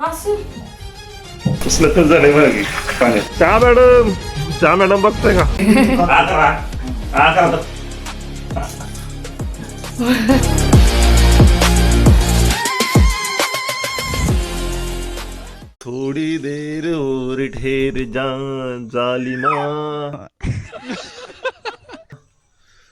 असं कसलं तर झालंय बघा की पाण्यात. चहा मॅडम बघताय का? थोडी देर और ठेर जा जालिमा.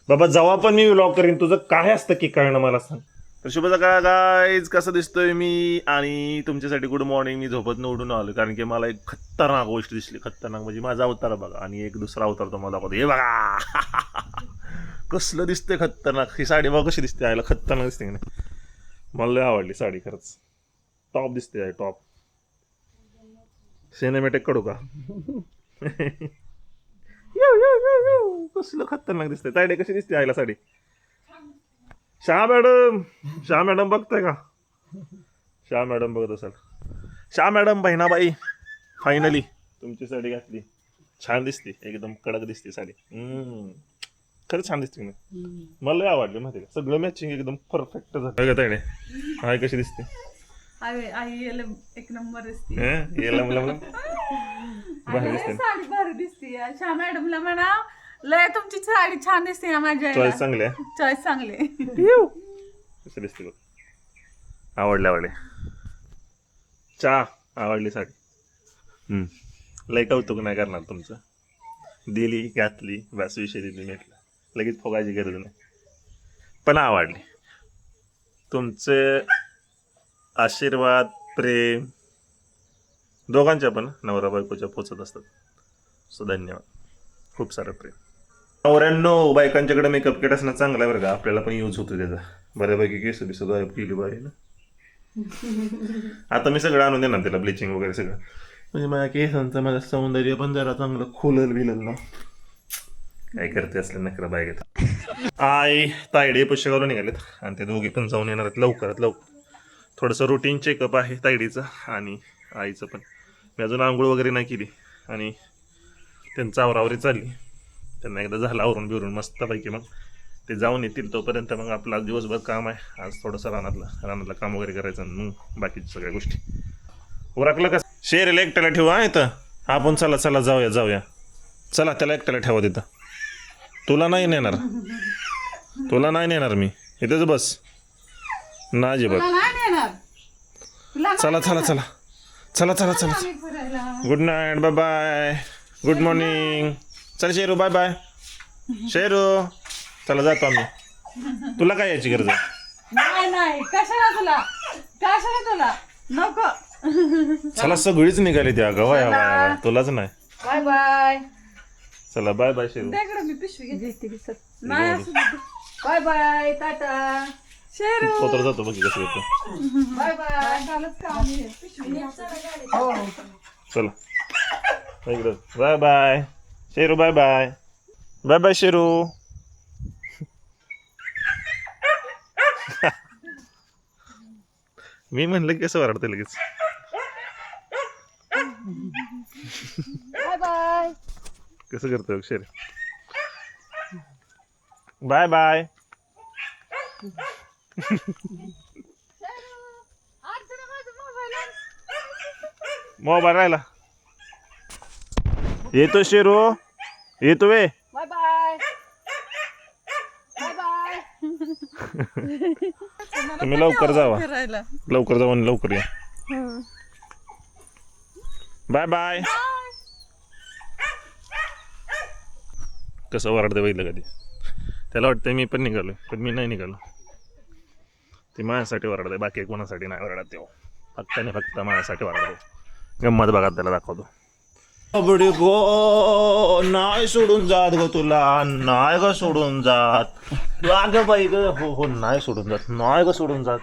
बाबा जेव्हा पण मी व्लॉग करीन तुझं काय असतं की कळणं मला सांग. तर शुभ सकाळ गाईज, कसं दिसतोय मी आणि तुमच्यासाठी गुड मॉर्निंग. मी झोपत उठून आलो कारण की मला एक खतरनाक गोष्ट दिसली. खतरनाक म्हणजे माझा अवतार बघा आणि एक दुसरा अवतार तुम्हाला दाखवतो. हे बघा कसलं दिसतंय खतरनाक. ही साडी बघा कशी दिसते, आयला खतरनाक दिसते की नाही. मला लय आवडली साडी खरंच. टॉप दिसते टॉप. सिनेमॅटिक कडू का? कसलं खतरनाक दिसते. तायडे कशी दिसते आईला साडी. शाह मॅडम बघताय का? शाह मॅडम बघत असाल. शाह मॅडम बहिणाबाई फायनली तुमची साडी घातली. छान दिसते, एकदम कडक दिसते साडी. खरंच छान दिसते ना. मला लय आवडली माहिती का. सगळं मॅचिंग एकदम परफेक्ट झालं. तायडे हाय कशी दिसते. एक नंबर दिसते. भारी दिसते. साडी भारी दिसते. अच्छा मॅडमला म्हणा लय तुमची साडी छान दिसते ना. माझ्या चॉईस चांगली आहे. चॉईस चांगली. कशी दिसते बघ. आवडले. चहा आवडली साडी. लय कौतुक नाही करणार तुमचं. दिली घातली बस विषय दिली म्हटलं. लगेच फोगायची गरज नाही. पण आवडली. तुमचे आशीर्वाद प्रेम दोघांच्या पण नवरा बायकोच्या पोचत असतात. सो धन्यवाद. खूप सारं प्रेम. नवऱ्यांनो बायकांच्याकडे मेकअप किट असणं चांगला आहे बरं का. आपल्याला पण यूज होतो त्याचा. बऱ्यापैकी केस बिस गायब केली बाई ना. आता मी सगळं आणून देणार त्याला, ब्लिचिंग वगैरे सगळं. म्हणजे माझ्या केसांचं माझं सौंदर्य पण जरा चांगलं खुलल बिलल ना. काय करते असलं नखरा बायगत. आई तायडे पुष्यगावला निघालेत आणि ते दोघे पण जाऊन येणार आहेत लवकरात लवकर. थोडंसं रुटीन चेकअप आहे तायडीचं आणि आईचं पण. मी अजून आंघोळ वगैरे नाही केली आणि त्यांचं आवरावरी चालली. त्यांना एकदा झालं आवरून बिवरून मस्तपैकी मग ते जाऊन येतील. तोपर्यंत मग आपला दिवसभर काम आहे. आज थोडंसं रानातलं काम वगैरे करायचं आणि मग बाकीच्या सगळ्या गोष्टी उरकलं का. शेरीला एकट्याला ठेवा इथं. आपण चला जाऊया. चला त्याला एकट्याला ठेवा तिथं. तुला नाही नेणार मी. इथंच बस ना अजिबात. चला. Good night, bye bye, good morning. चल शेरू, बाय बाय शेरू. चला जातो आम्ही. तुला काय यायची गरज आहे? नाही कशाला तुला नको. चला सगळीच निघाली त्या गवा. तुलाच नाही. Bye bye. चला बाय बाय शेरू. मी पिशवी घेते. Bye bye tata Sheru. पोतर जातो बघ कसं येतो. Bye bye. चला इकडं. Bye bye Sheru. Bye bye Sheru. मी म्हणलं की कसं वाटतं लगेच. Bye bye. कसं करतो शेरू. Bye bye. मोबाईल राहिला. येतो शेरू. येतो वे. Bye bye. Bye bye. तुम्ही लवकर जावा. लवकर जावा आणि लवकर या. Bye bye. कसं वरडते बघितलं कधी. त्याला वाटतं मी पण निघालो पण मी नाही निघालो. ते माझ्यासाठी वरडते, बाकी कोणासाठी नाही वरडत. तेव्हा फक्त माझ्यासाठी वरडतो. गंमत बघा त्याला दाखवतो. गो नाही सोडून जात ग तुला. नाही ग सोडून जात. अगं बाई ग. हो नाही सोडून जात. नाही ग सोडून जात.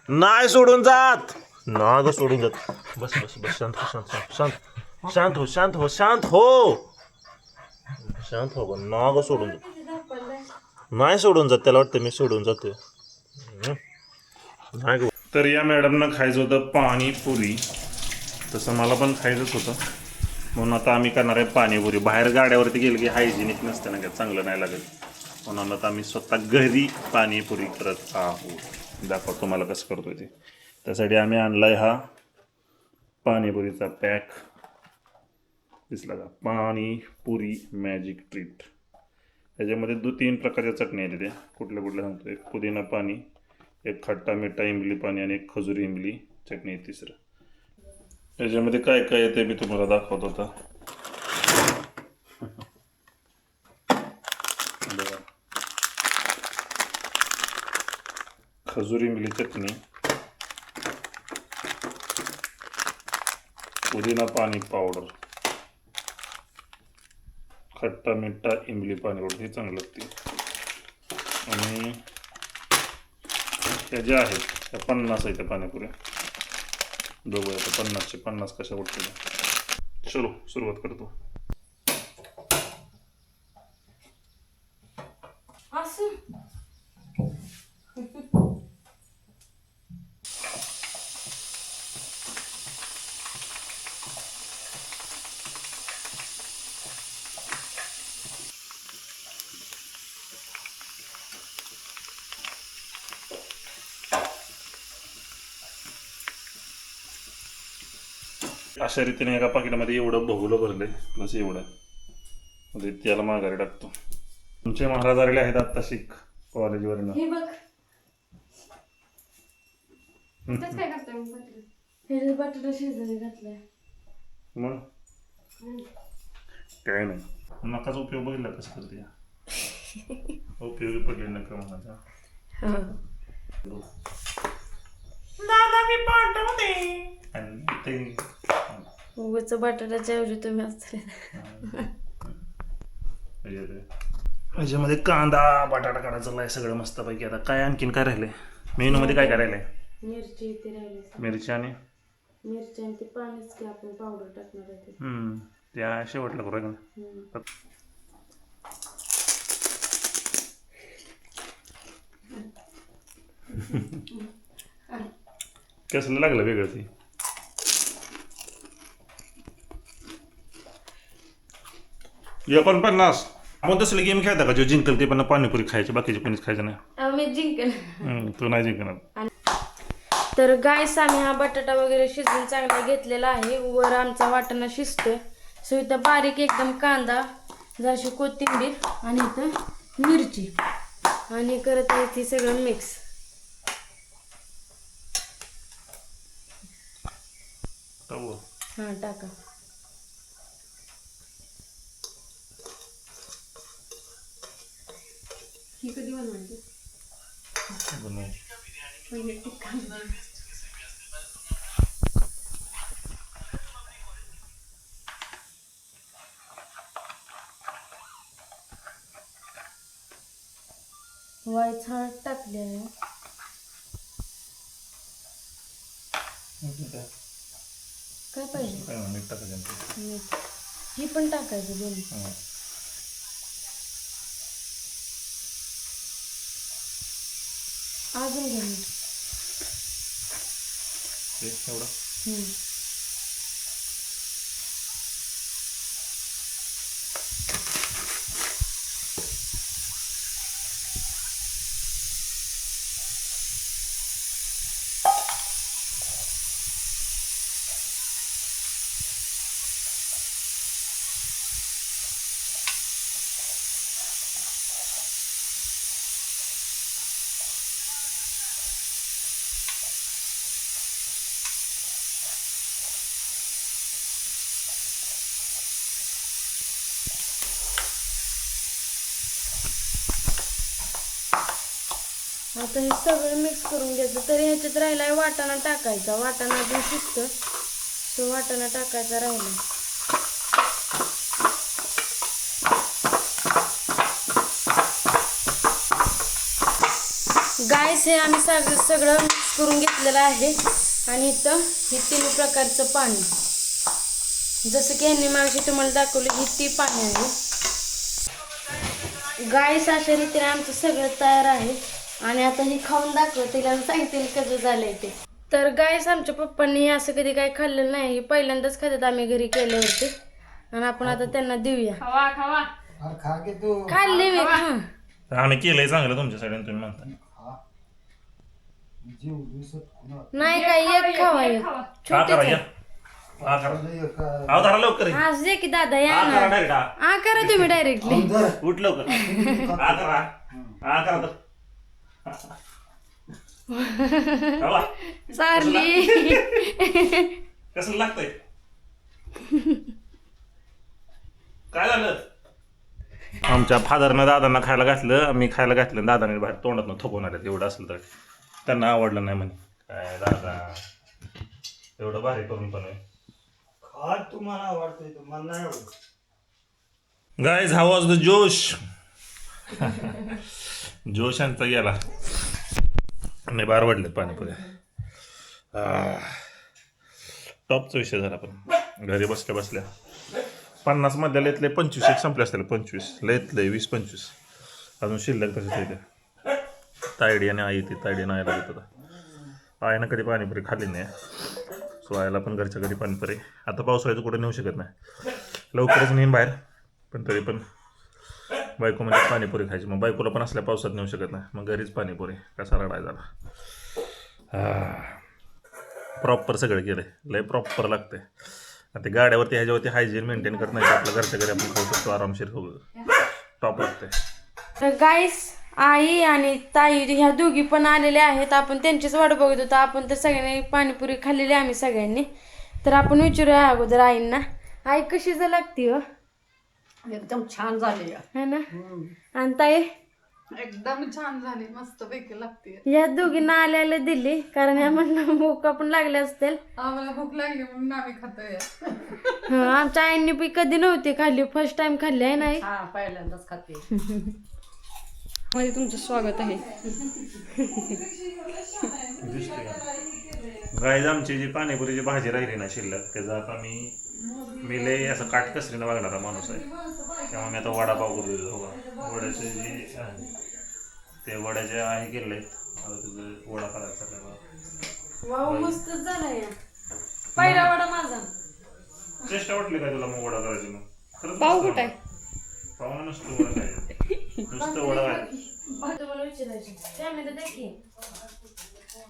नाही सोडून जात. नाही ग सोडून जात. बस शांत हो. ना ग सोडून जात. नाही सोडून जात. त्याला वाटतं मी सोडून जातोय. नाही ग. तर या मॅडमनं खायचं होतं पाणीपुरी. तसं मला पण खायचंच होतं म्हणून आता आम्ही करणार आहे पाणीपुरी. बाहेर गाड्यावरती गेलं की हायजेनिक नसतं ना का, चांगलं नाही लागत. म्हणून आता आम्ही स्वतः घरी पाणीपुरी करत आहोत. दाखवतो तुम्हाला कसं करतोय ते. त्यासाठी आम्ही आणलाय हा पाणीपुरीचा पॅक दिसला का, पाणीपुरी मॅजिक ट्रीट. त्याच्यामध्ये 3 प्रकारच्या चटण्या आहेत. त्या कुठल्या कुठल्या सांगतो. एक पुदिना पाणी, एक खट्टा मिठा इमली पाणी आणि एक खजुरी इमली चटणी आहे तिसरं. त्याच्यामध्ये काय काय आहे ते मी तुम्हाला दाखवत होता. बघा, खजुरी इमली चटणी, पुदिना पाणी पावडर, खट्टा मिठा इमली पाणी पावडर, हे चांगलं लागते. आणि त्या ज्या आहेत त्या 50 आहेत त्या पाणीपुऱ्या. बघूया आता 50चे 50 कशा उठतील. चलो सुरुवात करतो. अशा रीतीने एका पाकिटामध्ये एवढं बघुलं भरलंय प्लस एवढं म्हणजे त्याला माघारी टाकतो. तुमचे महाराज आलेले आहेत आता शिक कॉलेजवरनं. हे बघ त्याच काय करतोय मग हे बटाटा शिजवून घातलाय. मग काय नाही, नकाच उपयोग बघितला कसं करते. उपयोगी पडले नका म्हणायचा. दादा मी पाठवते आणि ते उगाच बटाट्याच्या ऐवजी तुम्ही असते. याच्यामध्ये कांदा बटाटा काढायचा आहे सगळं मस्तपैकी. आता काय आणखीन काय राहिलंय मेनू मध्ये, काय काय राहिलंय? मिरची ते राहिले, मिरची आणि मिरची आणि ते पाणीच की आपण पावडर टाकणार आहे ते. त्या शेवटला करू का. कसलं लागलं वेगळं ते. आपण 50 आपण तसले गेम खेळता का जो जिंकल ते पण पाणीपुरी खायची, बाकीचे कोणीच खायचं नाही. आम्ही जिंकल. तू नाही जिंकणार. तर गाईस आम्ही हा बटाटा वगैरे शिजवून चांगला घेतलेला आहे. वर आमचा वाटाणा शिजतोय. सो इथं बारीक एकदम कांदा, जराशी कोथिंबीर आणि इथं मिरची आणि करत आहे ती सगळं मिक्स. हां टाका. ही कधी बनवायची? वाईच हळद टाकली आहे. काय पाहिजे? मीठ टाकायचं. मीठ ही पण टाकायचं दोन्ही. अजून घ्या मीठ. एवढं आता हे सगळं मिक्स करून घ्यायचं. तरी ह्याच्यात राहिलाय वाटाणा टाकायचा. वाटाणा अजून शिजतं, तो वाटाणा टाकायचा राहिला. गाईस हे आम्ही सगळं मिक्स करून घेतलेलं आहे. आणि इथं हे 3 प्रकारचं पाणी, जसं की ह्यांनी मागशी तुम्हाला दाखवलं ही ती पाणी आहे. गाईस अशा रीतीने आमचं सगळं तयार आहे. आणि आता ही खाऊन दाखवतील आणि सांगतील कसं झालंय ते. तर गाईस आमच्या पप्पांनी असं कधी काही खाल्लेलं नाही. पहिल्यांदाच खात्यात आम्ही घरी केल्यावरती. आणि आपण आता त्यांना देऊया. खावा खावा. खाल्ली मी. आम्ही केलंय चांगलं तुमच्या साईडून, तुम्ही म्हणता नाही काय एक खावा एक. का करा या हा करा. अहो धरा लवकर हे. असू दे की दादा या हा ना करा direct, हा. हा करा तुम्ही डायरेक्टली उठ लवकर हा करा हा करा तर. हा वा. चालली कसं लागतंय काय झालं आमच्या फादरनं दादांना खायला घातलं मी खायला घातलं दादाने बाहेर तोंडात थोपवून आले एवढं असेल तर त्यांना आवडलं नाही म्हणे काय दादा एवढं भारी करून पण तुम्हाला आवडतंय तुम्हाला नाही आवडत. गाईज हाऊ वॉज द जोश जोश यांचा गेला नाही बार वाढले पाणीपुऱ्या टॉपचा विषय झाला पण घरी बसल्या बसल्या 50 मधल्या लेतले 25 एक संपले असतील 25 लेतले 20-25 अजून शिल्लक तसेच येते तायडी आणि आई ती तायडी नाही लागत होता आईनं कधी पाणीपुरी खाल्ली नाही सो आईला पण घरच्या घरी पाणीपुरी आता पावसाळ्याचं कुठं नेऊ शकत नाही लवकरच नेईन बाहेर पण तरी पण बायको म्हणजे पाणीपुरी खायची मग बायकोला पण असल्या पावसात नेऊ शकत नाही मग घरीच पाणीपुरी कसा रडाय झाला प्रॉपर सगळं केलं लय प्रॉपर लागतंय ते गाड्यावरती ह्याच्यावरती हायजीन मेंटेन करत नाही आपल्या घरच्या घरी आपण खाऊ शकतो आरामशीर खाऊ टॉप लागतंय तर गाईस आई आणि ताई ह्या दोघी पण आलेल्या आहेत आपण त्यांचीच वाट बघत होतो आपण तर सगळ्यांनी पाणीपुरी खाल्लेली आम्ही सगळ्यांनी तर आपण विचारूया अगोदर आईंना आई कशी जर लागती हो एकदम छान झाली है ना आणि ताई एकदम छान झाली मस्त पैकी लागते या दोघींना आल्याला दिली कारण या म्हणलं भूक पण लागल्या असतील आम्हाला भूक लागली म्हणून आम्ही खातोय आमच्या आईंनी पण कधी नव्हती खाल्ली फर्स्ट टाइम खाल्ली आहे नाही हा पहिल्यांदाच खाते मध्ये तुमचं स्वागत आहे गाईज आमची जी पाणीपुरीची भाजी राहिली ना शिल्लक त्याचा आता मी लय असं काटकसरीनं वागणारा माणूस आहे तेव्हा मी आता वडापाव करू देतो वड्याचे जे आहे ते वड्याचे आहे केले आता तुझं वडा करायचा वाव मस्तच झाला या पहिला वडा माझा चेष्टा वाटली काय तुला मग वडा करायची मग खरंच पाव कुठं आहे पाहुणा नसतो वडा काय नुसतं वडा काय तुम्हाला विचारायचं त्यामध्ये देखील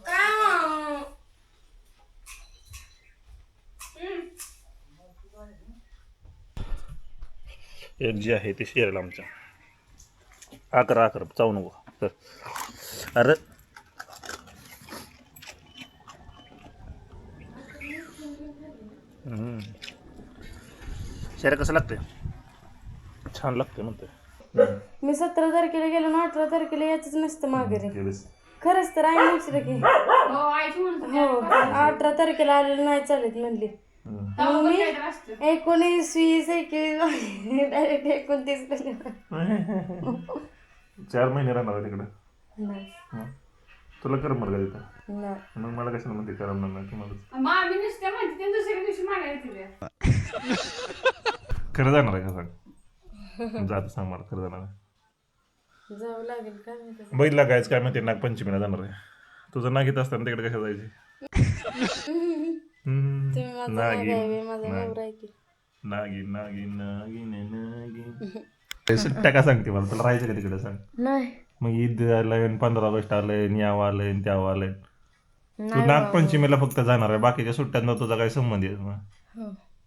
काय एक जे आहे ते शेअरला आमच्या आकर चावू नको तर अरे शेअर कसं लागतंय छान लागतंय म्हणते मी 17 तारखेला गेलो ना 18 तारखेला याच नसतं माघारी केलंस खरंच तर आई विचार की हो 18 तारखेला आलेलं नाही चालत म्हणली मग मी 19, 20, 21 डायरेक्ट 29 4 महिने राहणार आहे तिकडं नाही तुला करमर का तिथं नाही मग मला कशाला म्हणते करमणार नाही तुम्हाला खरं जाणार आहे का सांग जात सांग मला खरं जाणार आहे जावं लागेल काय माहिती बघितला कायच काय माहिती नागपंचमीला जाणार आहे तुझं नाग येत असताना तिकडे कशा जायचे तुम्ही माझा माझा नवरा आहे की नागिन नागिन नागिन नागिन सुट्ट्या का सांगते मला तुला राहायचं का तिकडे सांग नाही मग ईद आलंय 15 ऑगस्ट आलंय यावं आलंय त्यावं आलंय तू नागपंचमीला फक्त जाणार आहे बाकीच्या सुट्ट्यांना तुझा काही संबंध आहे मग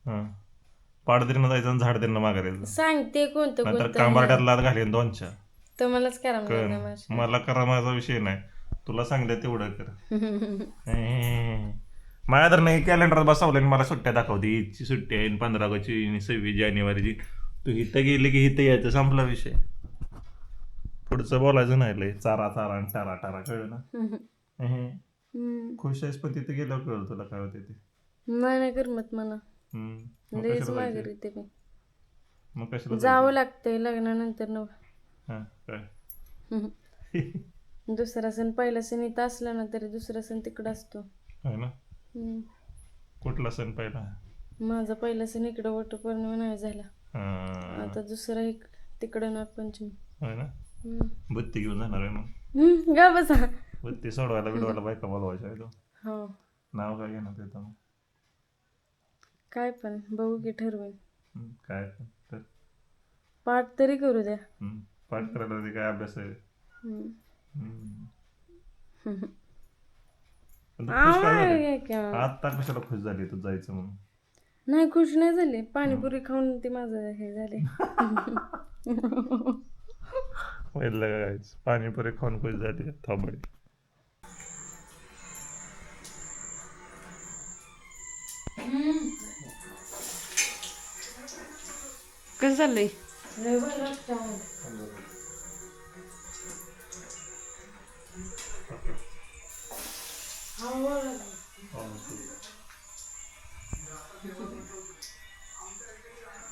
हां पाडदिरीनं जायचं आणि झाडदिरीनं मागायचं सांगते कोणतं नंतर कोणतं कांबाड्यात लाद घालेन 2च्या तुम्हालाच करा म्हणलं माझ्या मला करा माझा विषय नाही तुला सांगते तेवढं कर माझ्या तर नाही कॅलेंडर बसवलं मला सुट्ट्या दाखवते ईदची सुट्टी आहे 15 ऑगस्टची 26 जानेवारीची तू इथं गेली की इथं यायचं संपला विषय पुढचं बोलायचं नाही लय चारा चारा आणि टारा टारा कळलं ना खुश आहेस पण तिथे गेल्यावर कळलं तुला काय होते ते नाही करमत मला मग लयच कशाला मागे जायचं? येते मी मग कशाला जावं लागतंय लग्नानंतर न हां काय दुसरा सण पहिला सण इथं असला ना तरी दुसरा सण तिकडं असतो आहे ना कुठला सण पहिला माझा पहिला सण इकडं वटपौर्णिमा नाही झाला हां आता दुसरा एक तिकडं नागपंचमी आहे ना बत्ती घेऊन जाणार आहे मग गा बसा बत्ती सोडवायला बिडवायला बायका बोलवायच्या आहे तो हो नाव काय घेणार त्याचं मग काय पण बघू की ठरवून काय तर पाठ तरी करू द्या पाठ करायला ते काय अभ्यास आहे पण तू खुश काय झाली? आता कशाला खुश झाली तू जायचं म्हणून नाही खुश नाही झाले, पाणीपुरी खाऊन ते माझं हे झाले. माहितलं का काय पाणीपुरी खाऊन खुश झाली थांबडी. कसं चाललंय?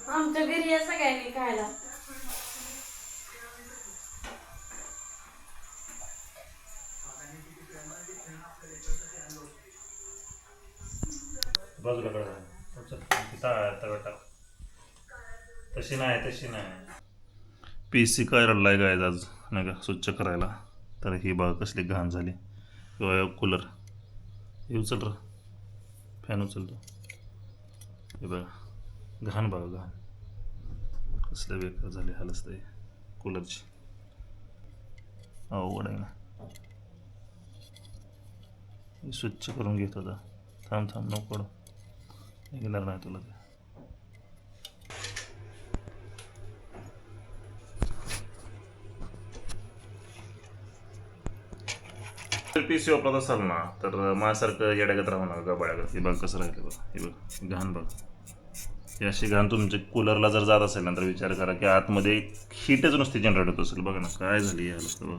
आमच्या घरी या सगळ्यांनी खायला. बाजूला काढा. तशी नाही PC काय रडलाय काय आज नाही का स्वच्छ करायला. तर ही बघा कसली घाण झाली. किंवा कूलर हे उचल र, फॅन उचलतो. हे बघा घाण बघा घाण कसलं बेकार झाली हालत आहे कूलरची. अवघड आहे ना. हे स्वच्छ करून घेत होता. थांब नको घेणार नाही तुला ते. PC वापरत असाल ना तर माझ्यासारखं येड्यागत राहू नका गबाळ्यागत. हे बघ कसं राहिलं बघ. हे बघ घाण बघ. ही अशी घाण तुमच्या कूलरला जर जात असेल ना तर विचार करा की आतमध्ये हीटच नुसती जनरेट होत असेल. बघा ना काय झाली याला बघ.